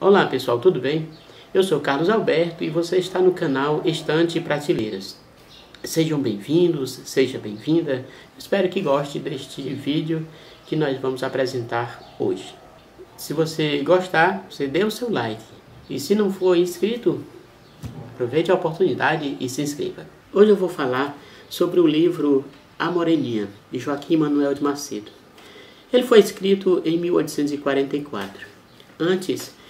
Olá pessoal, tudo bem? Eu sou Carlos Alberto e você está no canal Estante e Prateleiras. Sejam bem-vindos, seja bem-vinda. Espero que goste deste vídeo que nós vamos apresentar hoje. Se você gostar, você dê o seu like. E se não for inscrito, aproveite a oportunidade e se inscreva. Hoje eu vou falar sobre o livro A Moreninha, de Joaquim Manuel de Macedo. Ele foi escrito em 1844. Antes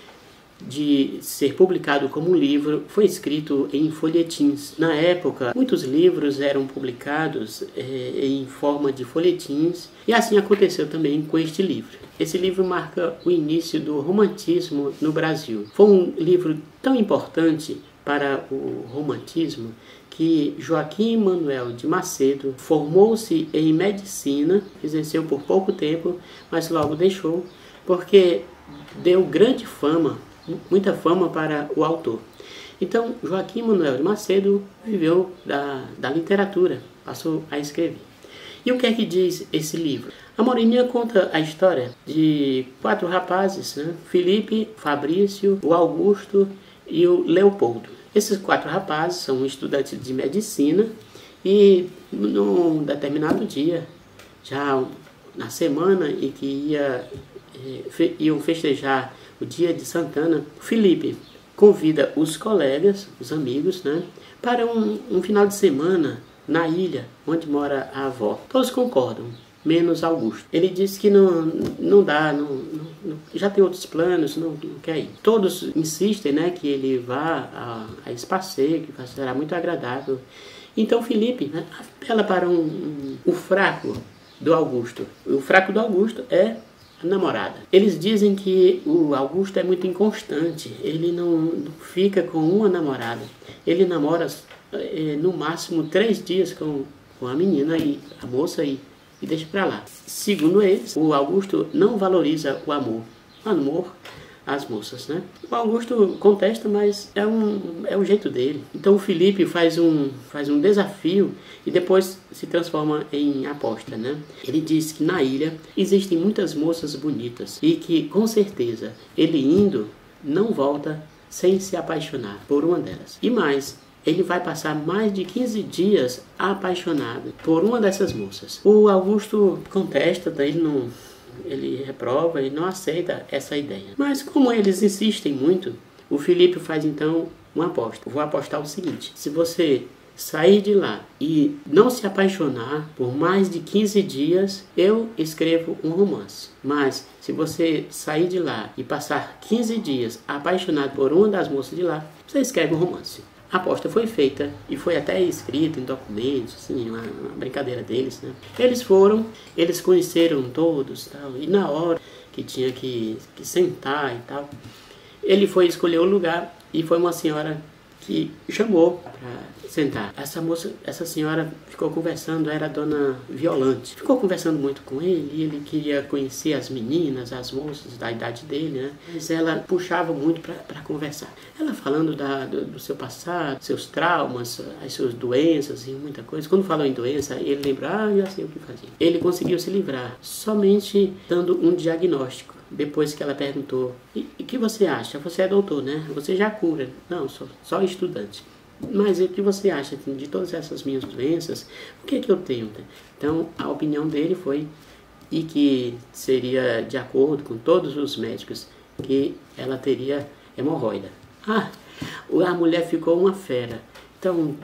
de ser publicado como um livro, foi escrito em folhetins. Na época, muitos livros eram publicados em forma de folhetins, e assim aconteceu também com este livro. Esse livro marca o início do romantismo no Brasil. Foi um livro tão importante para o romantismo que Joaquim Manuel de Macedo formou-se em medicina, exerceu por pouco tempo, mas logo deixou, porque deu grande fama, muita fama para o autor. Então, Joaquim Manuel de Macedo viveu da literatura, passou a escrever. E o que é que diz esse livro? A Moreninha conta a história de 4 rapazes, né? Felipe, Fabrício, o Augusto e o Leopoldo. Esses 4 rapazes são estudantes de medicina e num determinado dia, já na semana em que iam festejar o dia de Santana, Felipe convida os colegas, os amigos, né, para um final de semana na ilha onde mora a avó. Todos concordam, menos Augusto. Ele diz que não dá, já tem outros planos, não quer ir. Todos insistem, né, que ele vá a esse passeio, que será muito agradável. Então Felipe, né, apela para o fraco do Augusto. O fraco do Augusto é a namorada. Eles dizem que o Augusto é muito inconstante, ele não fica com uma namorada. Ele namora no máximo 3 dias com a menina e a moça e deixa pra lá. Segundo eles, o Augusto não valoriza o amor às moças, né? O Augusto contesta, mas é o jeito dele. Então o Felipe faz um desafio e depois se transforma em aposta, né? Ele diz que na ilha existem muitas moças bonitas e que com certeza ele indo não volta sem se apaixonar por uma delas. E mais, ele vai passar mais de 15 dias apaixonado por uma dessas moças. O Augusto contesta, ele reprova e não aceita essa ideia. Mas como eles insistem muito, o Felipe faz então uma aposta. Vou apostar o seguinte: se você sair de lá e não se apaixonar por mais de 15 dias, eu escrevo um romance. Mas se você sair de lá e passar 15 dias apaixonado por uma das moças de lá, você escreve um romance. A aposta foi feita e foi até escrita em documentos, assim, uma brincadeira deles, né? Eles conheceram todos, tal, e na hora que tinha que sentar e tal, ele foi escolher o lugar e foi uma senhora que chamou para sentar. Essa senhora ficou conversando, era a dona Violante. Ficou conversando muito com ele e ele queria conhecer as meninas, as moças da idade dele, né? Mas ela puxava muito para conversar. Ela falando do seu passado, seus traumas, as suas doenças e muita coisa. Quando falou em doença, ele lembrava, já sei o que fazia. Ele conseguiu se livrar somente dando um diagnóstico. Depois que ela perguntou: e o que você acha? Você é doutor, né? Você já cura? Não, só estudante. Mas o que você acha de todas essas minhas doenças? O que é que eu tenho? Então, a opinião dele foi e que seria de acordo com todos os médicos que ela teria hemorroida. A mulher ficou uma fera. Então,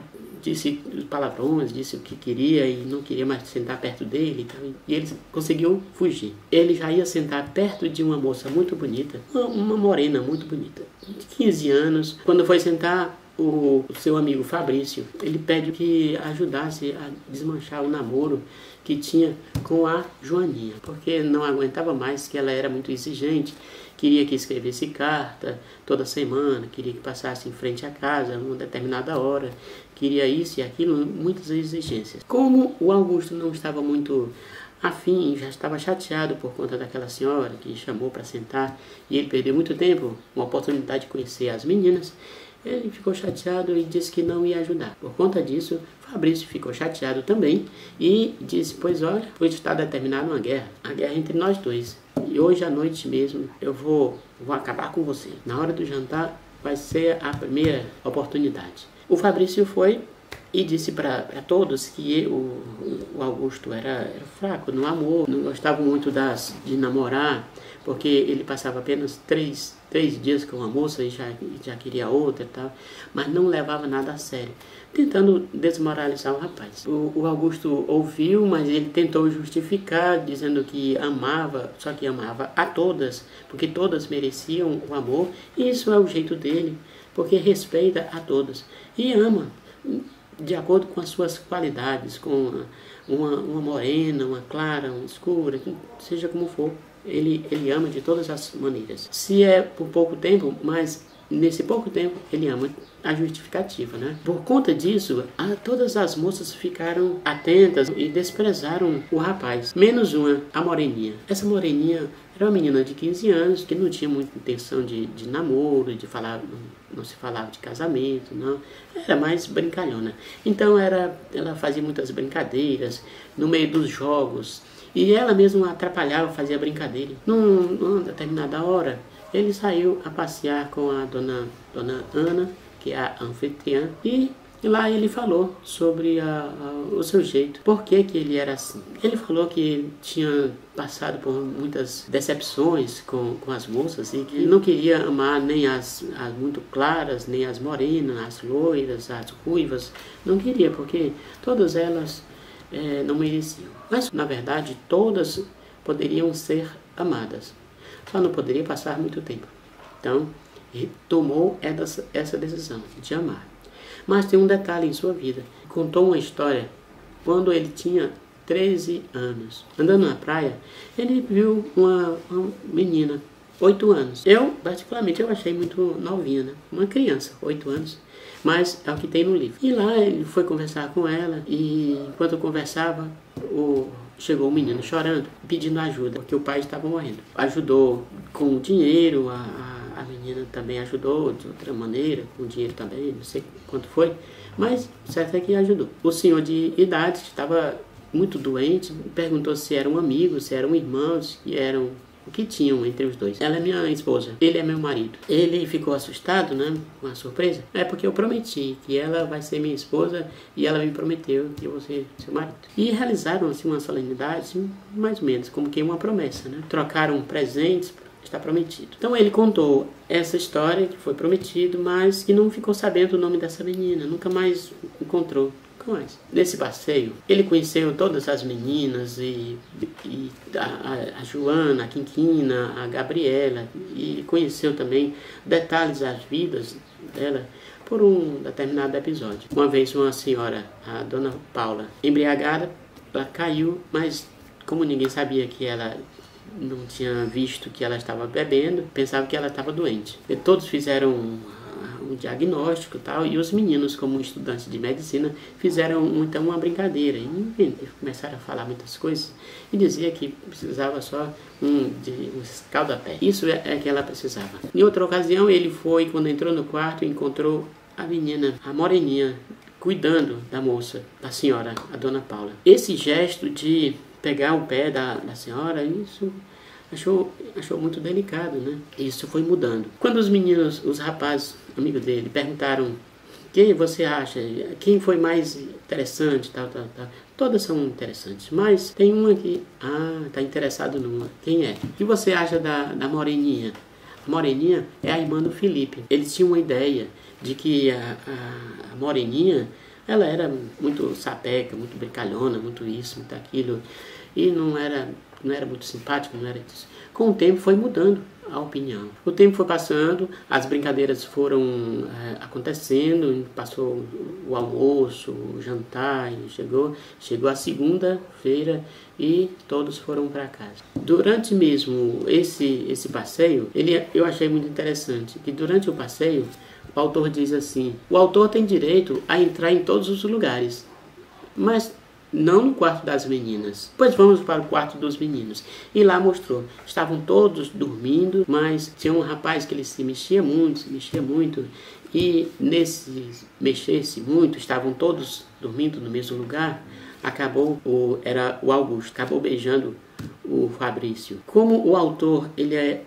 disse palavrões, disse o que queria e não queria mais sentar perto dele. Então, e ele conseguiu fugir. Ele já ia sentar perto de uma moça muito bonita, uma morena muito bonita, de 15 anos. Quando foi sentar, o seu amigo Fabrício, ele pede que ajudasse a desmanchar o namoro que tinha com a Joaninha, porque não aguentava mais, que ela era muito exigente, queria que escrevesse carta toda semana, queria que passasse em frente à casa numa determinada hora, queria isso e aquilo, muitas exigências. Como o Augusto não estava muito afim, já estava chateado por conta daquela senhora que chamou para sentar, e ele perdeu muito tempo, uma oportunidade de conhecer as meninas, ele ficou chateado e disse que não ia ajudar. Por conta disso, Fabrício ficou chateado também e disse: pois olha, hoje está determinada uma guerra, a guerra entre nós dois. e hoje à noite mesmo eu vou acabar com você. Na hora do jantar vai ser a primeira oportunidade. O Fabrício foi e disse para todos que o Augusto era fraco no amor, não gostava muito de namorar, porque ele passava apenas três dias com uma moça e já queria outra e tal, mas não levava nada a sério, tentando desmoralizar o rapaz. O Augusto ouviu, mas ele tentou justificar, dizendo que amava, só que amava a todas, porque todas mereciam o amor, e isso é o jeito dele, porque respeita a todas e ama de acordo com as suas qualidades, com uma morena, uma clara, uma escura, seja como for. Ele ama de todas as maneiras. Se é por pouco tempo, mas nesse pouco tempo ele ama a justificativa, né? Por conta disso, todas as moças ficaram atentas e desprezaram o rapaz, menos uma, a moreninha. Essa moreninha era uma menina de 15 anos que não tinha muita intenção de namoro, não se falava de casamento, não. Era mais brincalhona. Então ela fazia muitas brincadeiras no meio dos jogos. E ela mesma atrapalhava, fazia brincadeira. Numa determinada hora, ele saiu a passear com a dona Ana, que é a anfitriã, e lá ele falou sobre o seu jeito, por que ele era assim. Ele falou que ele tinha passado por muitas decepções com as moças e que não queria amar nem as muito claras, nem as morenas, as loiras, as ruivas. Não queria, porque todas elas não mereciam. Mas, na verdade, todas poderiam ser amadas. Só não poderia passar muito tempo. Então, ele tomou essa decisão de amar. Mas tem um detalhe em sua vida. Contou uma história quando ele tinha 13 anos. Andando na praia, ele viu uma menina, 8 anos. Particularmente, eu achei muito novinha, né? Uma criança, 8 anos. Mas é o que tem no livro. E lá ele foi conversar com ela e enquanto conversava, chegou o menino chorando, pedindo ajuda, porque o pai estava morrendo. Ajudou com dinheiro, a menina também ajudou de outra maneira, com dinheiro também, não sei quanto foi, mas certo é que ajudou. O senhor de idade estava muito doente, perguntou se eram amigos, se eram irmãos, o que tinham entre os dois. Ela é minha esposa, ele é meu marido. Ele ficou assustado, né, com a surpresa. É porque eu prometi que ela vai ser minha esposa e ela me prometeu que eu vou ser seu marido. E realizaram assim uma solenidade, assim, mais ou menos, como que uma promessa, né? Trocaram presentes, está prometido. Então ele contou essa história que foi prometido, mas que não ficou sabendo o nome dessa menina, nunca mais encontrou. Nesse passeio, ele conheceu todas as meninas, a Joana, a Quinquina, a Gabriela, e conheceu também detalhes das vidas dela por um determinado episódio. Uma vez uma senhora, a dona Paula, embriagada, ela caiu, mas como ninguém sabia que ela não tinha visto que ela estava bebendo, pensava que ela estava doente. E todos fizeram um diagnóstico e tal, e os meninos, como estudantes de medicina, fizeram então uma brincadeira e começaram a falar muitas coisas e dizia que precisava só de um escaldapé. Isso é que ela precisava. Em outra ocasião, ele foi, quando entrou no quarto, encontrou a menina, a moreninha, cuidando da moça, da senhora, a dona Paula. Esse gesto de pegar o pé da senhora, isso achou muito delicado, né? Isso foi mudando. Quando os meninos, os rapazes, amigos dele, perguntaram quem você acha, quem foi mais interessante, tal. Todas são interessantes, mas tem uma que, tá interessado numa. Quem é? O que você acha da moreninha? A moreninha é a irmã do Felipe. Eles tinham uma ideia de que a moreninha, ela era muito sapeca, muito brincalhona, muito isso, muito aquilo, e não era muito simpática, não era isso. Com o tempo foi mudando a opinião. O tempo foi passando, as brincadeiras foram acontecendo, passou o almoço, o jantar, e chegou a segunda-feira e todos foram para casa. Durante mesmo esse passeio, eu achei muito interessante que durante o passeio, o autor diz assim: o autor tem direito a entrar em todos os lugares, mas não no quarto das meninas. Pois vamos para o quarto dos meninos. E lá mostrou. Estavam todos dormindo, mas tinha um rapaz que ele se mexia muito. E nesse mexer-se muito, estavam todos dormindo no mesmo lugar. Era o Augusto. Acabou beijando o Fabrício. Como o autor ele é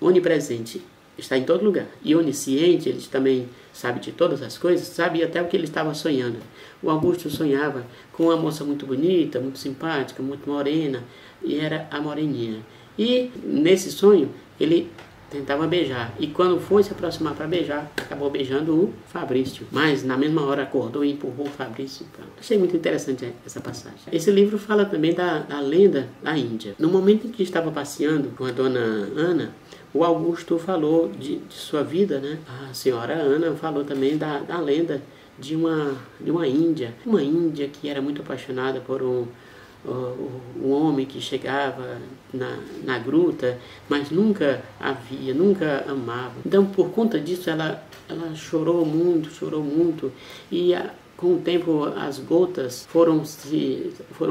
onipresente, está em todo lugar, e onisciente, ele também sabe de todas as coisas, sabe até o que ele estava sonhando. O Augusto sonhava com uma moça muito bonita, muito simpática, muito morena, e era a Moreninha. E nesse sonho ele tentava beijar, e quando foi se aproximar para beijar, acabou beijando o Fabrício, mas na mesma hora acordou e empurrou o Fabrício. Achei muito interessante essa passagem. Esse livro fala também da lenda da Índia. No momento em que estava passeando com a dona Ana, o Augusto falou de sua vida, né? A senhora Ana falou também da lenda de uma Índia. Uma Índia que era muito apaixonada por um homem que chegava na gruta, mas nunca a via, nunca amava. Então, por conta disso, ela chorou muito, e com o tempo as gotas foram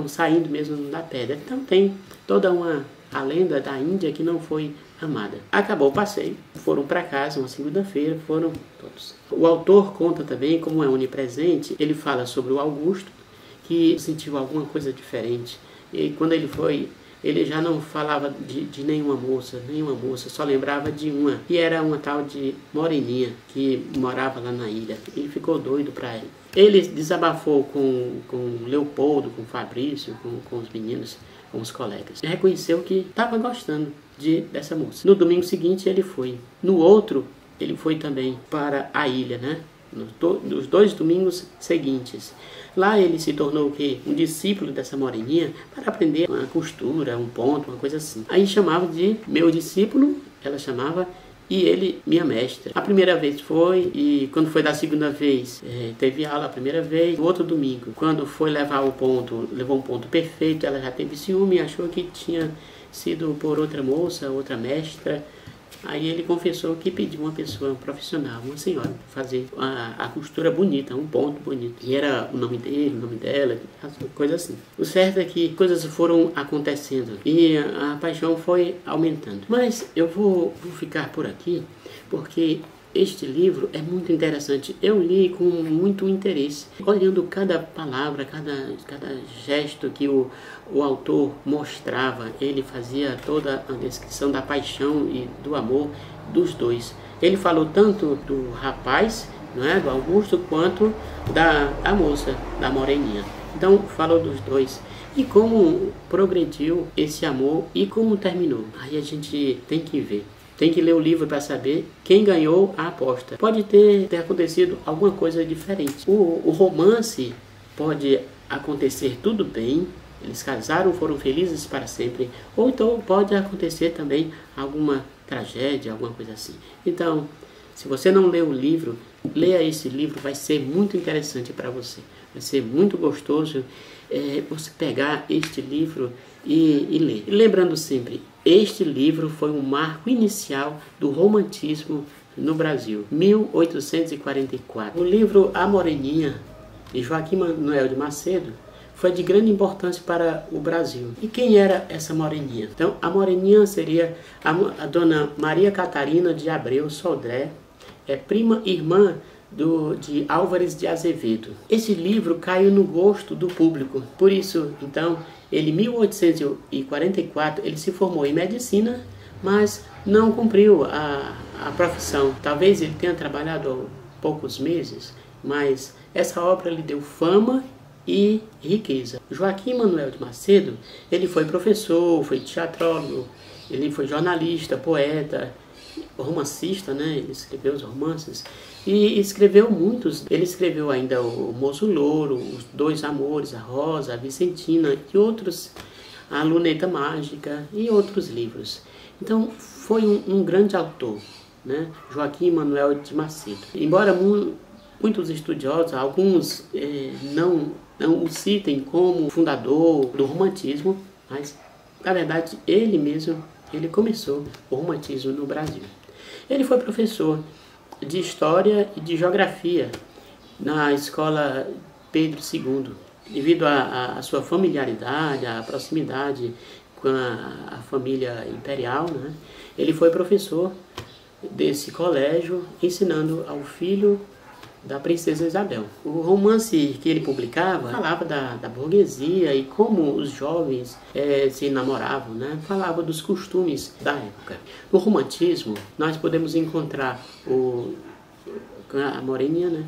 saindo mesmo da pedra. Então tem toda a lenda da Índia que não foi amada. Acabou o passeio, foram para casa uma segunda-feira, foram todos. O autor conta também, como é onipresente, ele fala sobre o Augusto, que sentiu alguma coisa diferente. E quando ele foi, ele já não falava de nenhuma moça, só lembrava de uma, que era uma tal de Moreninha, que morava lá na ilha. Ele ficou doido para ela. Ele desabafou com Leopoldo, com Fabrício, com os meninos, com os colegas. E reconheceu que estava gostando dessa moça. No domingo seguinte ele foi. No outro, ele foi também para a ilha, né? Nos 2 domingos seguintes. Lá ele se tornou o quê? Um discípulo dessa Moreninha para aprender uma costura, um ponto, uma coisa assim. Aí chamava de meu discípulo, ela chamava, e ele minha mestra. A primeira vez foi, e quando foi da segunda vez, teve aula a primeira vez. No outro domingo, quando foi levar o ponto, levou um ponto perfeito, ela já teve ciúme e achou que tinha sido por outra moça, outra mestra. Aí ele confessou que pediu uma pessoa, um profissional, uma senhora, fazer a costura bonita, um ponto bonito. E era o nome dele, o nome dela, coisa assim. O certo é que coisas foram acontecendo e a paixão foi aumentando. Mas eu vou ficar por aqui, porque este livro é muito interessante. Eu li com muito interesse, olhando cada palavra, cada gesto que o autor mostrava. Ele fazia toda a descrição da paixão e do amor dos dois. Ele falou tanto do rapaz, não é, do Augusto, quanto da moça, da Moreninha. Então falou dos dois. E como progrediu esse amor e como terminou. Aí a gente tem que ver. Tem que ler o livro para saber quem ganhou a aposta. Pode ter acontecido alguma coisa diferente. O romance pode acontecer tudo bem, eles casaram, foram felizes para sempre. Ou então pode acontecer também alguma tragédia, alguma coisa assim. Então, se você não leu o livro, leia esse livro, vai ser muito interessante para você. Vai ser muito gostoso você pegar este livro e ler. E lembrando sempre, este livro foi um marco inicial do romantismo no Brasil, 1844. O livro A Moreninha, de Joaquim Manuel de Macedo, foi de grande importância para o Brasil. E quem era essa Moreninha? Então, a Moreninha seria a dona Maria Catarina de Abreu Sodré, prima irmã de Álvares de Azevedo. Esse livro caiu no gosto do público. Por isso, então, ele em 1844, ele se formou em medicina, mas não cumpriu a profissão. Talvez ele tenha trabalhado poucos meses, mas essa obra lhe deu fama e riqueza. Joaquim Manuel de Macedo, ele foi professor, foi teatrólogo, ele foi jornalista, poeta, romancista, né? Ele escreveu os romances e escreveu muitos. Ele escreveu ainda o Moço Louro, Os Dois Amores, a Rosa, a Vicentina e outros, a Luneta Mágica e outros livros. Então foi um grande autor, né? Joaquim Manuel de Macedo. Embora muitos estudiosos, alguns não o citem como fundador do romantismo, mas na verdade ele mesmo começou o romantismo no Brasil. Ele foi professor de História e de Geografia na Escola Pedro II. Devido à sua familiaridade, à proximidade com a família imperial, né? Ele foi professor desse colégio, ensinando ao filho da Princesa Isabel. O romance que ele publicava falava da burguesia e como os jovens se namoravam, né? Falava dos costumes da época. No romantismo, nós podemos encontrar a Moreninha, né?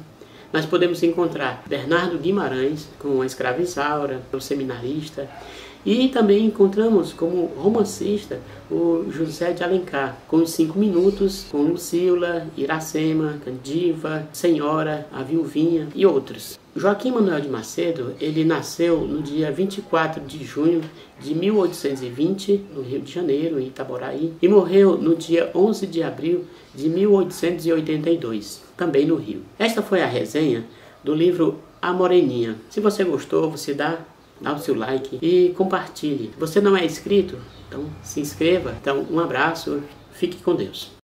Nós podemos encontrar Bernardo Guimarães com a escrava Isaura, o seminarista, e também encontramos como romancista o José de Alencar, com os 5 Minutos, com Lucila, Iracema, Candiva, Senhora, a Viuvinha e outros. Joaquim Manuel de Macedo, ele nasceu no dia 24 de junho de 1820, no Rio de Janeiro, em Itaboraí, e morreu no dia 11 de abril de 1882, também no Rio. Esta foi a resenha do livro A Moreninha. Se você gostou, você dá o seu like e compartilhe. Se você não é inscrito, então se inscreva. Então, um abraço, fique com Deus.